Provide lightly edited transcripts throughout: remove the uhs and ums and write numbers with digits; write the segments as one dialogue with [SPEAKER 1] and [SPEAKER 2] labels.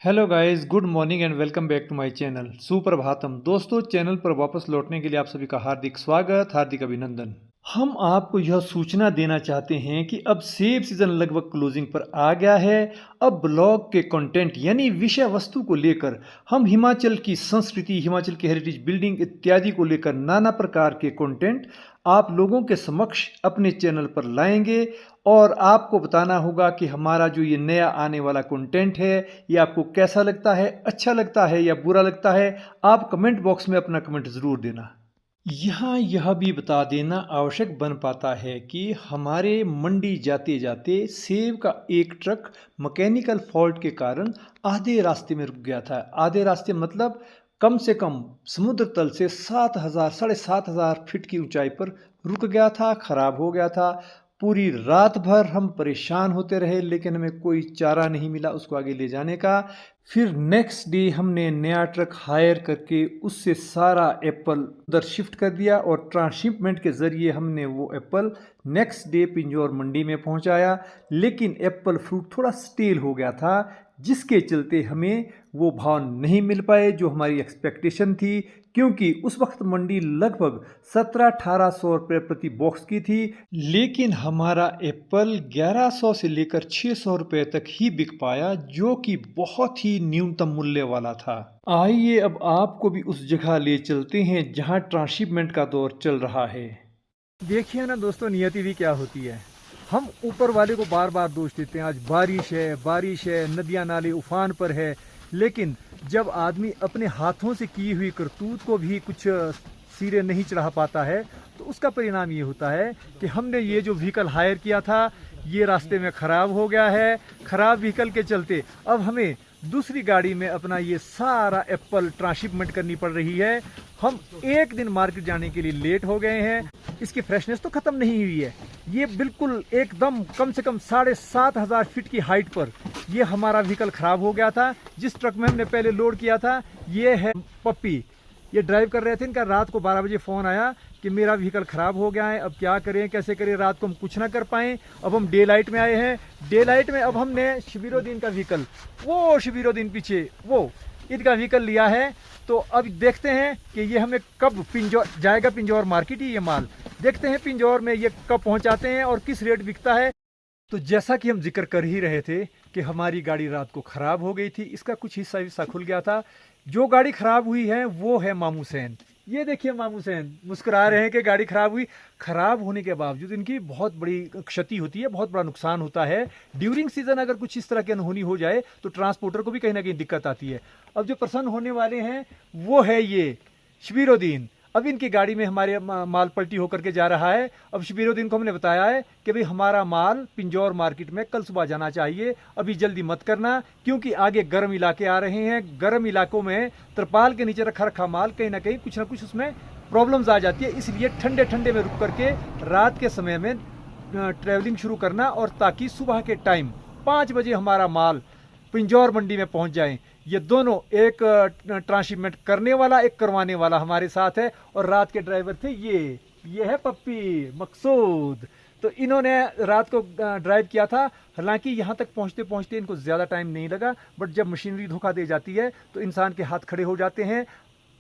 [SPEAKER 1] Hello guys, good morning and welcome back to my channel सुप्रभातम। दोस्तों, channel पर वापस लौटने के लिए आप सभी का हार्दिक स्वागत, हार्दिक अभिनंदन। हम आपको यह सूचना देना चाहते हैं कि अब सेब सीजन लगभग क्लोजिंग पर आ गया है। अब ब्लॉग के कंटेंट यानी विषय वस्तु को लेकर हम हिमाचल की संस्कृति, हिमाचल की हेरिटेज बिल्डिंग इत्यादि को लेकर नाना प्रकार के कंटेंट आप लोगों के समक्ष अपने चैनल पर लाएंगे। और आपको बताना होगा कि हमारा जो ये नया आने वाला कंटेंट है ये आपको कैसा लगता है, अच्छा लगता है या बुरा लगता है। आप कमेंट बॉक्स में अपना कमेंट ज़रूर देना। यहाँ यह भी बता देना आवश्यक बन पाता है कि हमारे मंडी जाते जाते सेब का एक ट्रक मैकेनिकल फॉल्ट के कारण आधे रास्ते में रुक गया था। आधे रास्ते मतलब कम से कम समुद्र तल से 7,000 7,500 फीट की ऊंचाई पर रुक गया था, खराब हो गया था। पूरी रात भर हम परेशान होते रहे लेकिन हमें कोई चारा नहीं मिला उसको आगे ले जाने का। फिर नेक्स्ट डे हमने नया ट्रक हायर करके उससे सारा एप्पल उधर शिफ्ट कर दिया और ट्रांसशिपमेंट के ज़रिए हमने वो एप्पल नेक्स्ट डे पिंजौर मंडी में पहुंचाया। लेकिन एप्पल फ्रूट थोड़ा स्टेल हो गया था जिसके चलते हमें वो भाव नहीं मिल पाए जो हमारी एक्सपेक्टेशन थी, क्योंकि उस वक्त मंडी लगभग 1700-1800 रुपये प्रति बॉक्स की थी। लेकिन हमारा एप्पल 1100 से लेकर 600 रुपये तक ही बिक पाया, जो कि बहुत ही न्यूनतम मूल्य वाला था। आइए अब आपको भी उस जगह ले चलते हैं जहां ट्रांसशिपमेंट का दौर चल रहा है। देखिए ना दोस्तों, नियति भी क्या होती है। हम ऊपर वाले को बार बार दोष देते हैं, आज बारिश है, नदियां नाले उफान पर है। लेकिन जब आदमी अपने हाथों से की हुई करतूत को भी कुछ सिरे नहीं चढ़ा पाता है तो उसका परिणाम ये होता है कि हमने ये जो व्हीकल हायर किया था ये रास्ते में ख़राब हो गया है। ख़राब व्हीकल के चलते अब हमें दूसरी गाड़ी में अपना ये सारा एप्पल ट्रांसशिपमेंट करनी पड़ रही है। हम एक दिन मार्केट जाने के लिए लेट हो गए हैं। इसकी फ्रेशनेस तो ख़त्म नहीं हुई है। ये बिल्कुल एकदम कम से कम 7,500 फीट की हाइट पर ये हमारा व्हीकल ख़राब हो गया था। जिस ट्रक में हमने पहले लोड किया था ये है पप्पी। ये ड्राइव कर रहे थे, इनका रात को 12 बजे फ़ोन आया कि मेरा व्हीकल ख़राब हो गया है, अब क्या करें कैसे करें। रात को हम कुछ ना कर पाएँ। अब हम डे लाइट में आए हैं। डे लाइट में अब हमने शबीरुद्दीन का व्हीकल, वो शबीरुद्दीन पीछे वो इनका व्हीकल लिया है। तो अब देखते हैं कि ये हमें कब पिंजौर जाएगा। पिंजौर मार्केट ही ये माल, देखते हैं पिंजौर में ये कब पहुंचाते हैं और किस रेट बिकता है। तो जैसा कि हम जिक्र कर ही रहे थे कि हमारी गाड़ी रात को ख़राब हो गई थी, इसका कुछ हिस्सा खुल गया था। जो गाड़ी ख़राब हुई है वो है मामू सैन। ये देखिए मामू सैन मुस्कुरा रहे हैं कि गाड़ी ख़राब हुई। ख़राब होने के बावजूद इनकी बहुत बड़ी क्षति होती है, बहुत बड़ा नुकसान होता है। ड्यूरिंग सीजन अगर कुछ इस तरह की अनहोनी हो जाए तो ट्रांसपोर्टर को भी कहीं ना कहीं दिक्कत आती है। अब जो प्रसन्न होने वाले हैं वो है ये शबीरुद्दीन। अब इनकी गाड़ी में हमारे माल पलटी होकर के जा रहा है। अब शबीरुद्दीन को हमने बताया है कि भाई हमारा माल पिंजौर मार्केट में कल सुबह जाना चाहिए, अभी जल्दी मत करना, क्योंकि आगे गर्म इलाके आ रहे हैं। गर्म इलाकों में तरपाल के नीचे रखा माल कहीं ना कहीं कुछ ना कुछ उसमें प्रॉब्लम्स आ जाती है। इसलिए ठंडे ठंडे में रुक करके रात के समय में ट्रैवलिंग शुरू करना, और ताकि सुबह के टाइम 5 बजे हमारा माल पिंजौर मंडी में पहुंच जाए। ये दोनों, एक ट्रांसशिपमेंट करने वाला एक करवाने वाला हमारे साथ है। और रात के ड्राइवर थे ये है पप्पी मकसूद। तो इन्होंने रात को ड्राइव किया था। हालांकि यहाँ तक पहुँचते पहुँचते इनको ज़्यादा टाइम नहीं लगा, बट जब मशीनरी धोखा दे जाती है तो इंसान के हाथ खड़े हो जाते हैं।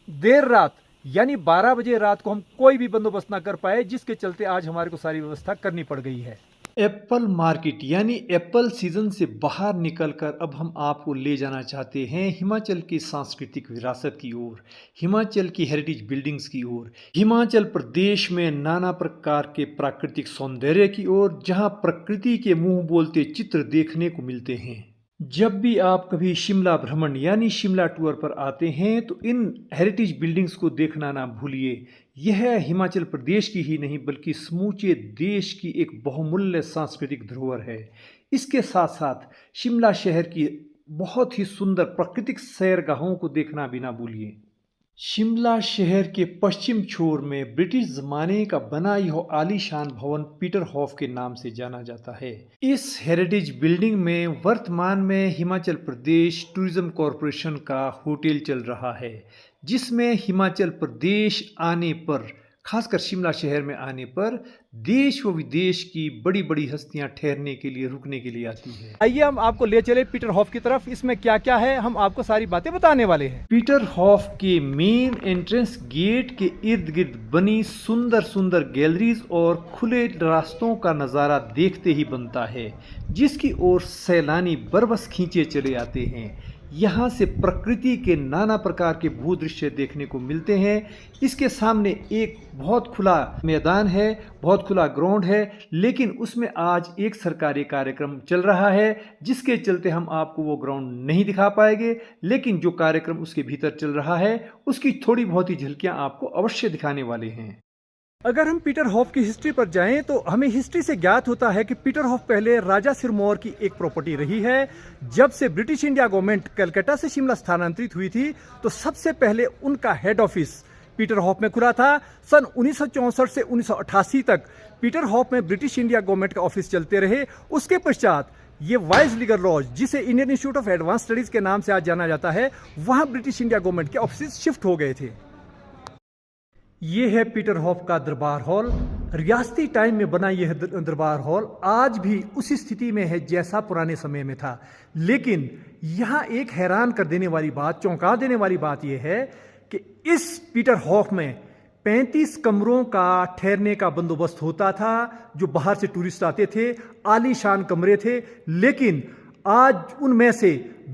[SPEAKER 1] देर रात यानी 12 बजे रात को हम कोई भी बंदोबस्त ना कर पाए, जिसके चलते आज हमारे को सारी व्यवस्था करनी पड़ गई है। एप्पल मार्केट यानी एप्पल सीजन से बाहर निकलकर अब हम आपको ले जाना चाहते हैं हिमाचल की सांस्कृतिक विरासत की ओर, हिमाचल की हेरिटेज बिल्डिंग्स की ओर, हिमाचल प्रदेश में नाना प्रकार के प्राकृतिक सौंदर्य की ओर, जहां प्रकृति के मुंह बोलते चित्र देखने को मिलते हैं। जब भी आप कभी शिमला भ्रमण यानी शिमला टूर पर आते हैं तो इन हेरिटेज बिल्डिंग्स को देखना ना भूलिए। यह हिमाचल प्रदेश की ही नहीं बल्कि समूचे देश की एक बहुमूल्य सांस्कृतिक धरोहर है। इसके साथ साथ शिमला शहर की बहुत ही सुंदर प्राकृतिक सैरगाहों को देखना भी ना भूलिए। शिमला शहर के पश्चिम छोर में ब्रिटिश जमाने का बना यह आलीशान भवन पीटर हॉफ के नाम से जाना जाता है। इस हेरिटेज बिल्डिंग में वर्तमान में हिमाचल प्रदेश टूरिज्म कॉरपोरेशन का होटल चल रहा है, जिसमें हिमाचल प्रदेश आने पर खासकर शिमला शहर में आने पर देश व विदेश की बड़ी बड़ी हस्तियां ठहरने के लिए, रुकने के लिए आती है।
[SPEAKER 2] आइए हम आपको ले चले पीटरहॉफ की तरफ। इसमें क्या क्या है हम आपको सारी बातें बताने वाले हैं।
[SPEAKER 1] पीटरहॉफ के मेन एंट्रेंस गेट के इर्द गिर्द बनी सुंदर सुंदर गैलरीज और खुले रास्तों का नज़ारा देखते ही बनता है, जिसकी ओर सैलानी बरबस खींचे चले आते हैं। यहाँ से प्रकृति के नाना प्रकार के भूदृश्य देखने को मिलते हैं। इसके सामने एक बहुत खुला मैदान है, बहुत खुला ग्राउंड है, लेकिन उसमें आज एक सरकारी कार्यक्रम चल रहा है, जिसके चलते हम आपको वो ग्राउंड नहीं दिखा पाएंगे। लेकिन जो कार्यक्रम उसके भीतर चल रहा है उसकी थोड़ी बहुत ही झलकियाँ आपको अवश्य दिखाने वाले हैं।
[SPEAKER 2] अगर हम पीटरहॉफ की हिस्ट्री पर जाएं तो हमें हिस्ट्री से ज्ञात होता है कि पीटरहॉफ पहले राजा सिरमौर की एक प्रॉपर्टी रही है। जब से ब्रिटिश इंडिया गवर्नमेंट कलकत्ता से शिमला स्थानांतरित हुई थी तो सबसे पहले उनका हेड ऑफिस पीटरहॉफ में खुला था। सन 1964 से 1988 तक पीटरहॉफ में ब्रिटिश इंडिया गवर्नमेंट का ऑफिस चलते रहे। उसके पश्चात ये वाइस लीगर लॉज, जिसे Indian institute of advance studies के नाम से आज जाना जाता है, वहां ब्रिटिश इंडिया गवर्नमेंट के ऑफिस शिफ्ट हो गए थे। ये है पीटरहॉफ का दरबार हॉल। रियासती टाइम में बना यह दरबार हॉल आज भी उसी स्थिति में है जैसा पुराने समय में था। लेकिन यहाँ एक हैरान कर देने वाली बात, चौंका देने वाली बात यह है कि इस पीटरहॉफ में 35 कमरों का ठहरने का बंदोबस्त होता था। जो बाहर से टूरिस्ट आते थे, आलीशान कमरे थे, लेकिन आज उनमें से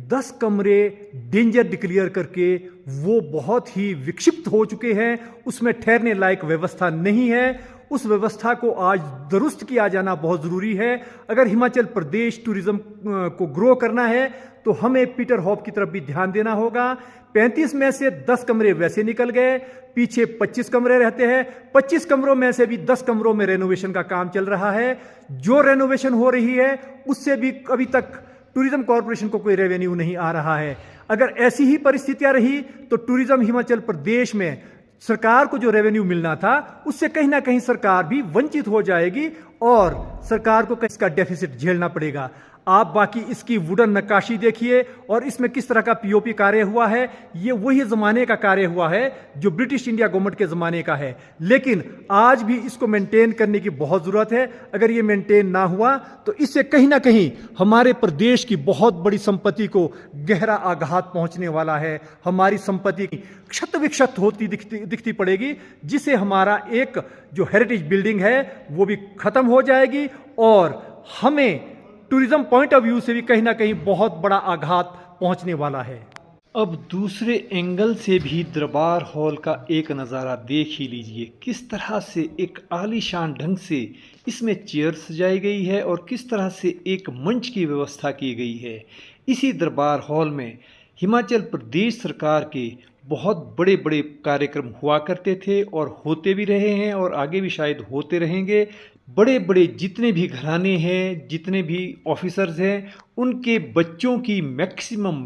[SPEAKER 2] 10 कमरे डेंजर डिक्लेयर करके वो बहुत ही विक्षिप्त हो चुके हैं। उसमें ठहरने लायक व्यवस्था नहीं है। उस व्यवस्था को आज दुरुस्त किया जाना बहुत ज़रूरी है। अगर हिमाचल प्रदेश टूरिज्म को ग्रो करना है तो हमें पीटरहॉफ की तरफ भी ध्यान देना होगा। 35 में से 10 कमरे वैसे निकल गए, पीछे 25 कमरे रहते हैं। 25 कमरों में से भी 10 कमरों में रेनोवेशन का काम चल रहा है। जो रेनोवेशन हो रही है उससे भी अभी तक टूरिज्म कॉर्पोरेशन को कोई रेवेन्यू नहीं आ रहा है। अगर ऐसी ही परिस्थितियां रही तो टूरिज्म हिमाचल प्रदेश में सरकार को जो रेवेन्यू मिलना था उससे कहीं ना कहीं सरकार भी वंचित हो जाएगी और सरकार को इसका डेफिसिट झेलना पड़ेगा। आप बाकी इसकी वुडन नक्काशी देखिए और इसमें किस तरह का पीओपी कार्य हुआ है। ये वही ज़माने का कार्य हुआ है जो ब्रिटिश इंडिया गवर्नमेंट के ज़माने का है, लेकिन आज भी इसको मेंटेन करने की बहुत ज़रूरत है। अगर ये मेंटेन ना हुआ तो इससे कहीं ना कहीं हमारे प्रदेश की बहुत बड़ी संपत्ति को गहरा आघात पहुंचने वाला है। हमारी संपत्ति क्षत विक्षत होती दिखती पड़ेगी, जिससे हमारा एक जो हेरिटेज बिल्डिंग है वो भी खत्म हो जाएगी और हमें टूरिज्म पॉइंट ऑफ व्यू से भी कहीं ना कहीं बहुत बड़ा आघात पहुंचने वाला है।
[SPEAKER 1] अब दूसरे एंगल से भी दरबार हॉल का एक नज़ारा देख ही लीजिए। किस तरह से एक आलीशान ढंग से इसमें चेयर सजाई गई है और किस तरह से एक मंच की व्यवस्था की गई है। इसी दरबार हॉल में हिमाचल प्रदेश सरकार के बहुत बड़े बड़े कार्यक्रम हुआ करते थे और होते भी रहे हैं और आगे भी शायद होते रहेंगे। बड़े बड़े जितने भी घराने हैं, जितने भी ऑफिसर्स हैं, उनके बच्चों की मैक्सिमम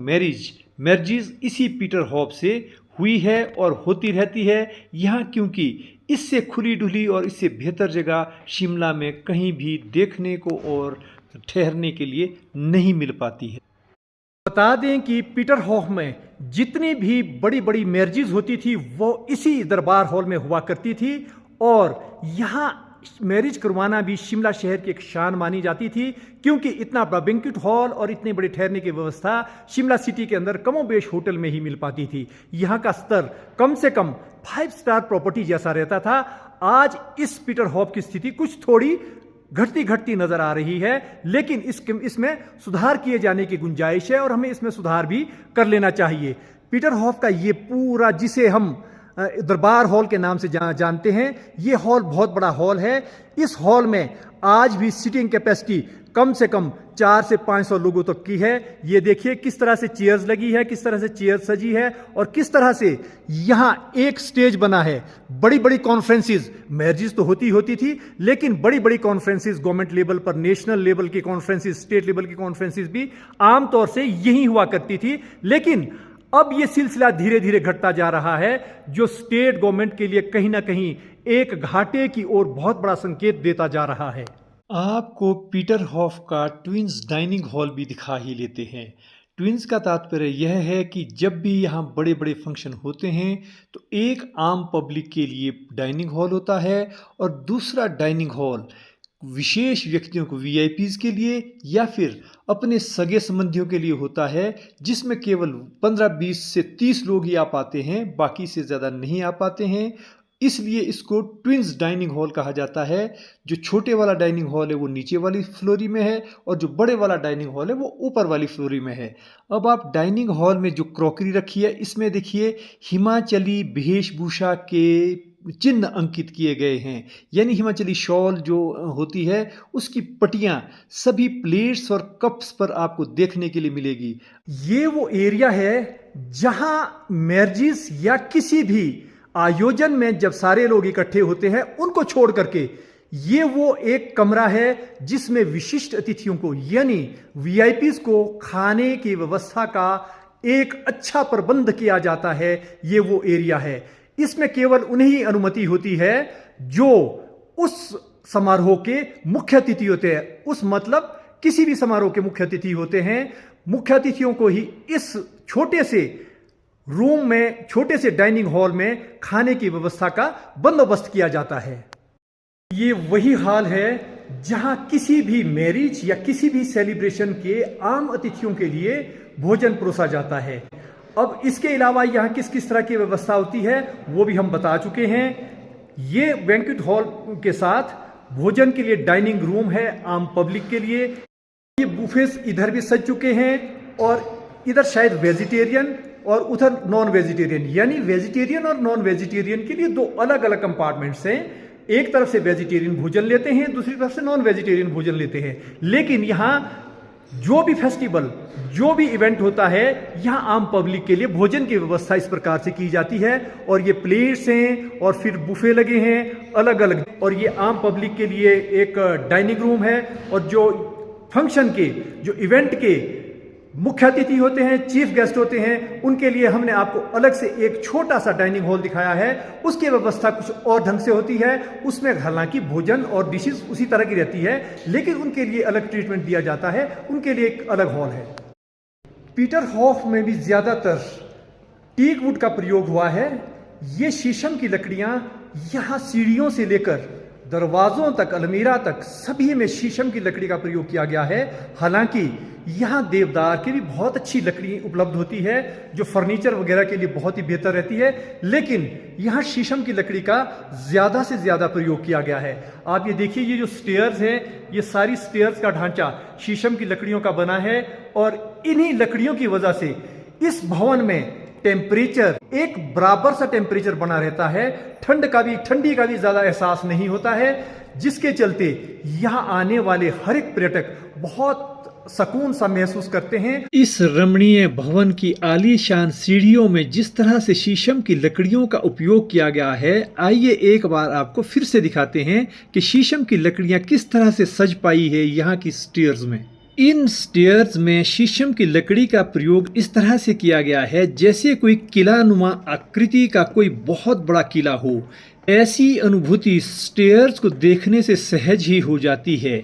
[SPEAKER 1] मैरिजेस इसी पीटरहॉफ से हुई है और होती रहती है यहाँ, क्योंकि इससे खुली डुली और इससे बेहतर जगह शिमला में कहीं भी देखने को और ठहरने के लिए नहीं मिल पाती है।
[SPEAKER 2] बता दें कि पीटरहॉफ में जितनी भी बड़ी बड़ी मैरिजेस होती थी वो इसी दरबार हॉल में हुआ करती थी और यहाँ मैरिज करवाना भी शिमला शहर की एक शान मानी जाती थी, क्योंकि इतना बड़ा बैंक्वेट हॉल और इतने बड़े ठहरने की व्यवस्था शिमला सिटी के अंदर कमोबेश होटल में ही मिल पाती थी। यहाँ का स्तर कम से कम 5 स्टार प्रॉपर्टी जैसा रहता था। आज इस पीटरहॉफ की स्थिति कुछ थोड़ी घटती नजर आ रही है, लेकिन इसमें सुधार किए जाने की गुंजाइश है और हमें इसमें सुधार भी कर लेना चाहिए। पीटरहॉफ का ये पूरा, जिसे हम दरबार हॉल के नाम से जानते हैं, ये हॉल बहुत बड़ा हॉल है। इस हॉल में आज भी सीटिंग कैपेसिटी कम से कम 400 से 500 लोगों तक की है। ये देखिए किस तरह से चेयर्स लगी है, किस तरह से चेयर सजी है और किस तरह से यहाँ एक स्टेज बना है। बड़ी बड़ी कॉन्फ्रेंसेस, मैरिजेस तो होती थी, लेकिन बड़ी बड़ी कॉन्फ्रेंसेस गवर्नमेंट लेवल पर, नेशनल लेवल की कॉन्फ्रेंसेस, स्टेट लेवल की कॉन्फ्रेंसेस भी आमतौर से यही हुआ करती थी। लेकिन अब यह सिलसिला धीरे धीरे घटता जा रहा है, जो स्टेट गवर्नमेंट के लिए कहीं ना कहीं एक घाटे की ओर बहुत बड़ा संकेत देता जा रहा है।
[SPEAKER 1] आपको पीटरहॉफ का ट्विंस डाइनिंग हॉल भी दिखा ही लेते हैं। ट्विंस का तात्पर्य यह है कि जब भी यहाँ बड़े बड़े फंक्शन होते हैं तो एक आम पब्लिक के लिए डाइनिंग हॉल होता है और दूसरा डाइनिंग हॉल विशेष व्यक्तियों को वीआईपीज़ के लिए या फिर अपने सगे संबंधियों के लिए होता है, जिसमें केवल 15-20 से 30 लोग ही आ पाते हैं, बाकी से ज़्यादा नहीं आ पाते हैं। इसलिए इसको ट्विंस डाइनिंग हॉल कहा जाता है। जो छोटे वाला डाइनिंग हॉल है वो नीचे वाली फ्लोरी में है और जो बड़े वाला डाइनिंग हॉल है वो ऊपर वाली फ्लोरी में है। अब आप डाइनिंग हॉल में जो क्रॉकरी रखी है इसमें देखिए हिमाचली वेशभूषा के चिन्ह अंकित किए गए हैं, यानी हिमाचली शॉल जो होती है उसकी पट्टियां सभी प्लेट्स और कप्स पर आपको देखने के लिए मिलेगी।
[SPEAKER 2] ये वो एरिया है जहां मैरिजेस या किसी भी आयोजन में जब सारे लोग इकट्ठे होते हैं उनको छोड़ करके ये वो एक कमरा है जिसमें विशिष्ट अतिथियों को यानी वीआईपीज़ को खाने की व्यवस्था का एक अच्छा प्रबंध किया जाता है। ये वो एरिया है, इसमें केवल उन्हें ही अनुमति होती है जो उस समारोह के मुख्य अतिथि होते हैं। उस मतलब किसी भी समारोह के मुख्य अतिथि होते हैं, मुख्य अतिथियों को ही इस छोटे से रूम में, छोटे से डाइनिंग हॉल में खाने की व्यवस्था का बंदोबस्त किया जाता है। ये वही हाल है जहां किसी भी मैरिज या किसी भी सेलिब्रेशन के आम अतिथियों के लिए भोजन परोसा जाता है। अब इसके अलावा यहाँ किस किस तरह की व्यवस्था होती है वो भी हम बता चुके हैं। ये बैंक्वेट हॉल के साथ भोजन के लिए डाइनिंग रूम है आम पब्लिक के लिए। ये बुफेस इधर भी सज चुके हैं और इधर शायद वेजिटेरियन और उधर नॉन वेजिटेरियन, यानी वेजिटेरियन और नॉन वेजिटेरियन के लिए दो अलग अलग कंपार्टमेंट्स हैं। एक तरफ से वेजिटेरियन भोजन लेते हैं, दूसरी तरफ से नॉन वेजिटेरियन भोजन लेते हैं। लेकिन यहाँ जो भी फेस्टिवल, जो भी इवेंट होता है, यहाँ आम पब्लिक के लिए भोजन की व्यवस्था इस प्रकार से की जाती है। और ये प्लेट्स हैं और फिर बुफे लगे हैं अलग अलग, और ये आम पब्लिक के लिए एक डाइनिंग रूम है। और जो फंक्शन के, जो इवेंट के मुख्य अतिथि होते हैं, चीफ गेस्ट होते हैं, उनके लिए हमने आपको अलग से एक छोटा सा डाइनिंग हॉल दिखाया है। उसकी व्यवस्था कुछ और ढंग से होती है, उसमें हालांकि भोजन और डिशेस उसी तरह की रहती है, लेकिन उनके लिए अलग ट्रीटमेंट दिया जाता है, उनके लिए एक अलग हॉल है। पीटरहॉफ में भी ज्यादातर टीक वुड का प्रयोग हुआ है। ये शीशम की लकड़ियां यहाँ सीढ़ियों से लेकर दरवाजों तक, अलमीरा तक सभी में शीशम की लकड़ी का प्रयोग किया गया है। हालांकि यहाँ देवदार की भी बहुत अच्छी लकड़ी उपलब्ध होती है जो फर्नीचर वगैरह के लिए बहुत ही बेहतर रहती है, लेकिन यहाँ शीशम की लकड़ी का ज्यादा से ज्यादा प्रयोग किया गया है। आप ये देखिए, ये जो स्टेयर्स हैं, ये सारी स्टेयर्स का ढांचा शीशम की लकड़ियों का बना है और इन्हीं लकड़ियों की वजह से इस भवन में टेम्परेचर एक बराबर सा टेम्परेचर बना रहता है। ठंडी का भी ज्यादा एहसास नहीं होता है, जिसके चलते यहाँ आने वाले हर एक पर्यटक बहुत सुकून सा महसूस करते हैं।
[SPEAKER 1] इस रमणीय भवन की आलीशान सीढ़ियों में जिस तरह से शीशम की लकड़ियों का उपयोग किया गया है, आइए एक बार आपको फिर से दिखाते हैं कि शीशम की लकड़ियां किस तरह से सज पाई है यहाँ की स्टेयर्स में। इन स्टेयर्स में शीशम की लकड़ी का प्रयोग इस तरह से किया गया है जैसे कोई किलानुमा आकृति का कोई बहुत बड़ा किला हो। ऐसी अनुभूति स्टेयर्स को देखने से सहज ही हो जाती है।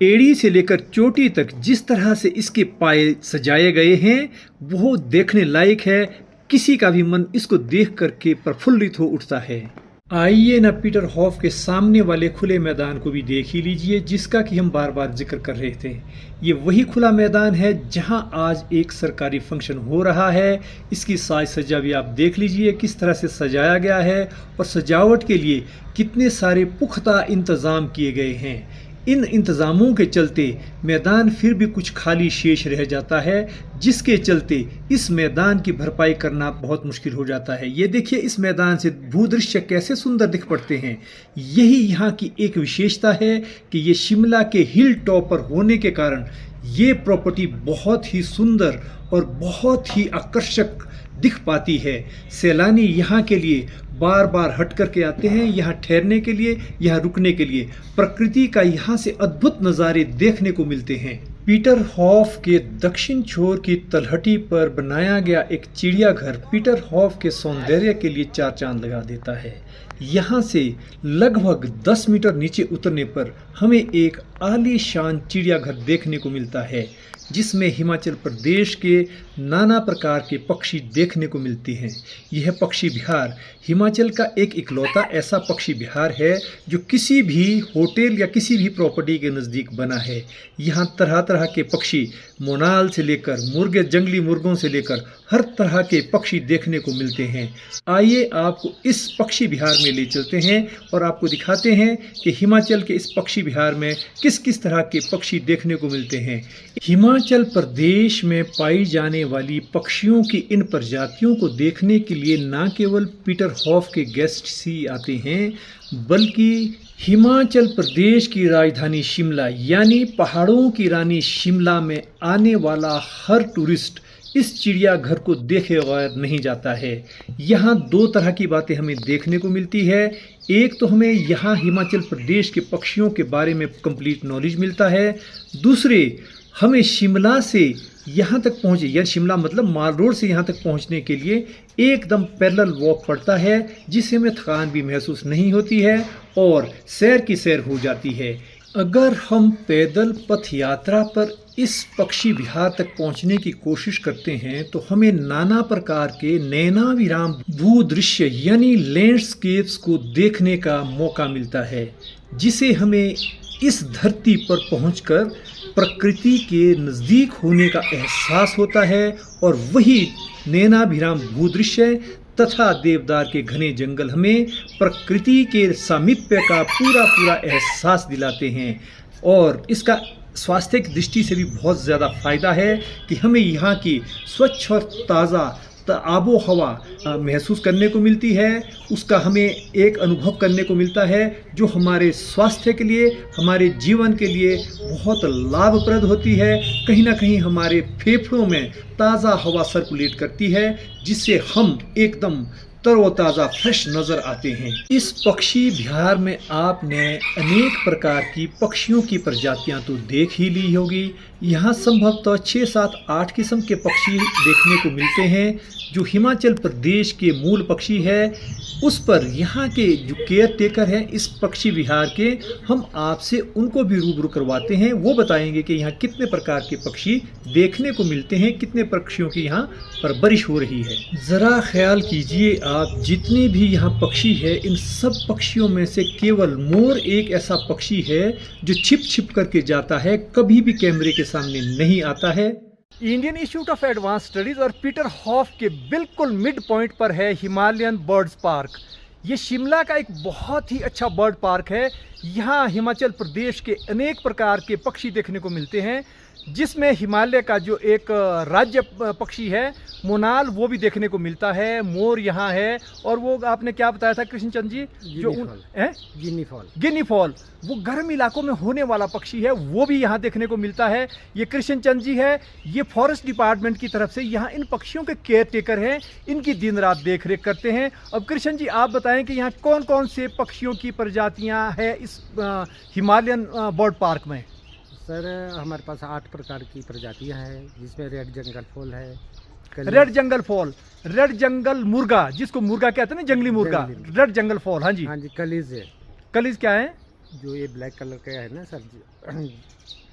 [SPEAKER 1] एड़ी से लेकर चोटी तक जिस तरह से इसके पाए सजाए गए हैं वो देखने लायक है। किसी का भी मन इसको देख करके प्रफुल्लित हो उठता है। आइए ना पीटरहॉफ के सामने वाले खुले मैदान को भी देख ही लीजिए, जिसका कि हम बार बार जिक्र कर रहे थे। ये वही खुला मैदान है जहां आज एक सरकारी फंक्शन हो रहा है। इसकी साज सज्जा भी आप देख लीजिए किस तरह से सजाया गया है और सजावट के लिए कितने सारे पुख्ता इंतज़ाम किए गए हैं। इन इंतज़ामों के चलते मैदान फिर भी कुछ खाली शेष रह जाता है, जिसके चलते इस मैदान की भरपाई करना बहुत मुश्किल हो जाता है। ये देखिए इस मैदान से भूदृश्य कैसे सुंदर दिख पड़ते हैं। यही यहाँ की एक विशेषता है कि ये शिमला के हिल टॉप पर होने के कारण ये प्रॉपर्टी बहुत ही सुंदर और बहुत ही आकर्षक दिख पाती है। सैलानी यहाँ के लिए बार बार हट करके आते हैं, यहाँ ठहरने के लिए, यहाँ रुकने के लिए। प्रकृति का यहाँ से अद्भुत नज़ारे देखने को मिलते हैं। पीटरहॉफ के दक्षिण छोर की तलहटी पर बनाया गया एक चिड़ियाघर पीटरहॉफ के सौंदर्य के लिए चार चांद लगा देता है। यहाँ से लगभग 10 मीटर नीचे उतरने पर हमें एक आलीशान चिड़ियाघर देखने को मिलता है। जिसमें हिमाचल प्रदेश के नाना प्रकार के पक्षी देखने को मिलते हैं। यह पक्षी विहार हिमाचल का एक इकलौता ऐसा पक्षी विहार है जो किसी भी होटल या किसी भी प्रॉपर्टी के नज़दीक बना है। यहाँ तरह तरह के पक्षी, मोनाल से लेकर मुर्गे, जंगली मुर्गों से लेकर हर तरह के पक्षी देखने को मिलते हैं। आइए आपको इस पक्षी विहार में ले चलते हैं और आपको दिखाते हैं कि हिमाचल के इस पक्षी विहार में किस किस तरह के पक्षी देखने को मिलते हैं। हिमाचल प्रदेश में पाई जाने वाली पक्षियों की इन प्रजातियों को देखने के लिए न केवल पीटर हॉफ के गेस्ट ही आते हैं, बल्कि हिमाचल प्रदेश की राजधानी शिमला यानी पहाड़ों की रानी शिमला में आने वाला हर टूरिस्ट इस चिड़ियाघर को देखे बगैर नहीं जाता है। यहाँ दो तरह की बातें हमें देखने को मिलती है। एक तो हमें यहाँ हिमाचल प्रदेश के पक्षियों के बारे में कंप्लीट नॉलेज मिलता है। दूसरे, हमें शिमला से यहाँ तक पहुँचे, या शिमला मतलब माल रोड से यहाँ तक पहुँचने के लिए एकदम पैरेलल वॉक पड़ता है, जिससे हमें थकान भी महसूस नहीं होती है और सैर की सैर हो जाती है। अगर हम पैदल पथ यात्रा पर इस पक्षी विहार तक पहुंचने की कोशिश करते हैं तो हमें नाना प्रकार के नैनाविराम भूदृश्य यानी लैंडस्केप्स को देखने का मौका मिलता है, जिसे हमें इस धरती पर पहुंचकर प्रकृति के नज़दीक होने का एहसास होता है। और वही नैनाभिराम भूदृश्य तथा देवदार के घने जंगल हमें प्रकृति के सामीप्य का पूरा पूरा एहसास दिलाते हैं। और इसका स्वास्थ्य की दृष्टि से भी बहुत ज़्यादा फ़ायदा है कि हमें यहाँ की स्वच्छ और ताज़ा आबो हवा महसूस करने को मिलती है। उसका हमें एक अनुभव करने को मिलता है जो हमारे स्वास्थ्य के लिए, हमारे जीवन के लिए बहुत लाभप्रद होती है। कहीं ना कहीं हमारे फेफड़ों में ताज़ा हवा सर्कुलेट करती है, जिससे हम एकदम तरोताज़ा फ्रेश नज़र आते हैं। इस पक्षी विहार में आपने अनेक प्रकार की पक्षियों की प्रजातियां तो देख ही ली होगी। यहाँ संभवतः 6, 7, 8 किस्म के पक्षी देखने को मिलते हैं जो हिमाचल प्रदेश के मूल पक्षी है। उस पर यहाँ के जो केयर टेकर हैं इस पक्षी विहार के, हम आपसे उनको भी रूबरू करवाते हैं। वो बताएंगे कि यहाँ कितने प्रकार के पक्षी देखने को मिलते हैं, कितने पक्षियों की यहाँ परवरिश हो रही है। ज़रा ख्याल कीजिए आप, जितने भी यहाँ पक्षी है इन सब पक्षियों में से केवल मोर एक ऐसा पक्षी है जो छिप छिप करके जाता है, कभी भी कैमरे के सामने नहीं आता है।
[SPEAKER 2] Indian institute of advance studies और पीटर हॉफ के बिल्कुल मिड पॉइंट पर है हिमालयन बर्ड्स पार्क। ये शिमला का एक बहुत ही अच्छा बर्ड पार्क है। यहाँ हिमाचल प्रदेश के अनेक प्रकार के पक्षी देखने को मिलते हैं, जिसमें हिमालय का जो एक राज्य पक्षी है मोनाल, वो भी देखने को मिलता है। मोर यहाँ है, और वो आपने क्या बताया था कृष्णचंद जी, जो गिनी फॉल, वो गर्म इलाकों में होने वाला पक्षी है, वो भी यहाँ देखने को मिलता है। ये कृष्णचंद जी है, ये फॉरेस्ट डिपार्टमेंट की तरफ से यहाँ इन पक्षियों के केयर टेकर हैं, इनकी दिन रात देख रेख करते हैं। अब कृष्ण जी आप बताएं कि यहाँ कौन कौन से पक्षियों की प्रजातियाँ हैं इस हिमालयन बर्ड पार्क में।
[SPEAKER 3] सर हमारे पास 8 प्रकार की प्रजातियां हैं, जिसमें रेड जंगल फॉल है,
[SPEAKER 2] रेड जंगल फॉल, रेड जंगल मुर्गा, जिसको मुर्गा कहते हैं ना, जंगली मुर्गा, रेड जंगल फॉल। हाँ जी,
[SPEAKER 3] हाँ जी। कलीज है।
[SPEAKER 2] कलीज क्या है?
[SPEAKER 3] जो ये ब्लैक कलर का है ना सर जी,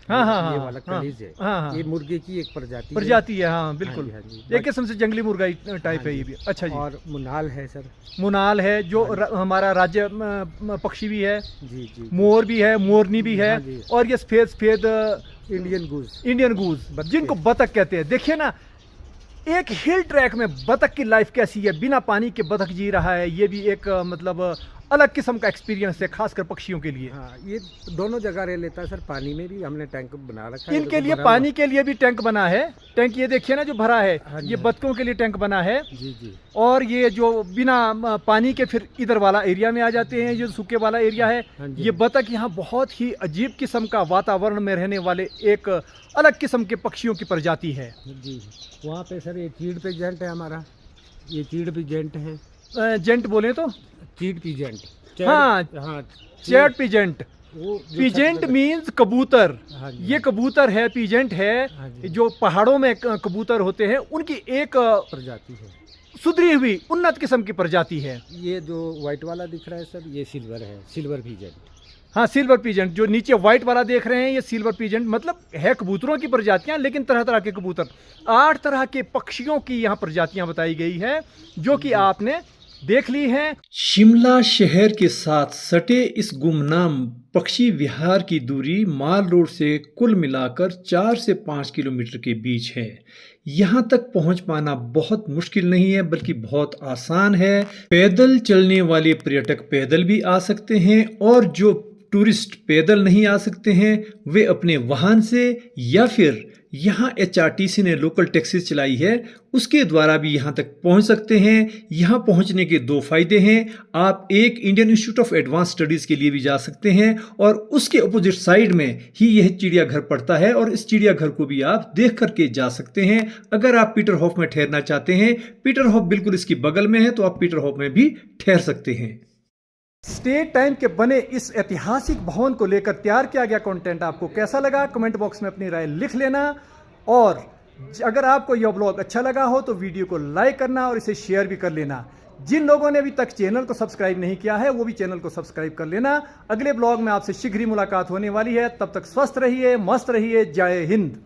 [SPEAKER 2] हाँ हाँ
[SPEAKER 3] ये
[SPEAKER 2] हाँ,
[SPEAKER 3] वाला कलीज है।
[SPEAKER 2] हाँ,
[SPEAKER 3] ये मुर्गे की एक प्रजाति
[SPEAKER 2] है। हाँ बिल्कुल,
[SPEAKER 3] हाँ जी।
[SPEAKER 2] एक किस्म से जंगली मुर्गा टाइप है ये भी। अच्छा जी।
[SPEAKER 3] और मुनाल है सर,
[SPEAKER 2] मुनाल है जो हमारा राज्य पक्षी भी है।
[SPEAKER 3] जी जी।
[SPEAKER 2] मोर भी है, मोरनी भी है। और ये सफेद इंडियन गूज, जिनको बतख कहते हैं। देखिए ना, एक हिल ट्रैक में बतख की लाइफ कैसी है, बिना पानी के बतख जी रहा है। ये भी एक मतलब अलग किस्म का एक्सपीरियंस है, खासकर पक्षियों के लिए।
[SPEAKER 3] हाँ, ये दोनों जगह रह लेता है सर। पानी में भी हमने टैंक बना रखा है
[SPEAKER 2] इनके लिए, पानी के लिए भी टैंक बना है। टैंक ये देखिए ना जो भरा है, ये बतखों के लिए टैंक बना है।
[SPEAKER 3] जी जी।
[SPEAKER 2] और ये जो बिना पानी के फिर इधर वाला एरिया में आ जाते हैं, जो सूखे वाला एरिया है। ये बतख यहाँ बहुत ही अजीब किस्म का वातावरण में रहने वाले एक अलग किस्म के पक्षियों की प्रजाति है।
[SPEAKER 3] जी। वहाँ पे सर ये चीड़ पिजेंट है हमारा, ये चीड़ पिजेंट है।
[SPEAKER 2] जेंट बोले तो
[SPEAKER 3] चीड़ पिजेंट।
[SPEAKER 2] हाँ हाँ, चैट पिजेंट। पिजेंट मीन्स कबूतर। ये कबूतर है, पिजेंट है, जो पहाड़ों में कबूतर होते हैं, उनकी एक
[SPEAKER 3] प्रजाति है,
[SPEAKER 2] सुधरी हुई उन्नत किस्म की प्रजाति है।
[SPEAKER 3] ये जो व्हाइट वाला दिख रहा है सर, ये सिल्वर है, सिल्वर पिजेंट।
[SPEAKER 2] हाँ, सिल्वर पीजेंट जो नीचे व्हाइट वाला देख रहे हैं, ये सिल्वर पीजेंट मतलब है कबूतरों की प्रजातियां, लेकिन तरह तरह के कबूतर, 8 तरह के पक्षियों की यहाँ प्रजातियां बताई गई है जो कि आपने देख ली हैं।
[SPEAKER 1] शिमला शहर के साथ सटे इस गुमनाम पक्षी विहार की दूरी माल रोड से कुल मिलाकर 4 से 5 किलोमीटर के बीच है। यहाँ तक पहुँच पाना बहुत मुश्किल नहीं है, बल्कि बहुत आसान है। पैदल चलने वाले पर्यटक पैदल भी आ सकते हैं, और जो टूरिस्ट पैदल नहीं आ सकते हैं वे अपने वाहन से या फिर यहाँ HRTC ने लोकल टैक्सीज चलाई है उसके द्वारा भी यहाँ तक पहुँच सकते हैं। यहाँ पहुँचने के 2 फायदे हैं। आप एक Indian institute of advance studies के लिए भी जा सकते हैं, और उसके अपोजिट साइड में ही यह चिड़ियाघर पड़ता है, और इस चिड़ियाघर को भी आप देख करके जा सकते हैं। अगर आप पीटरहॉफ में ठहरना चाहते हैं, पीटरहॉफ बिल्कुल इसकी बगल में है, तो आप पीटरहॉफ में भी ठहर सकते हैं।
[SPEAKER 2] स्टेट टाइम के बने इस ऐतिहासिक भवन को लेकर तैयार किया गया कंटेंट आपको कैसा लगा, कमेंट बॉक्स में अपनी राय लिख लेना। और अगर आपको यह ब्लॉग अच्छा लगा हो तो वीडियो को लाइक करना और इसे शेयर भी कर लेना। जिन लोगों ने अभी तक चैनल को सब्सक्राइब नहीं किया है वो भी चैनल को सब्सक्राइब कर लेना। अगले ब्लॉग में आपसे शीघ्र ही मुलाकात होने वाली है। तब तक स्वस्थ रहिए, मस्त रहिए। जय हिंद।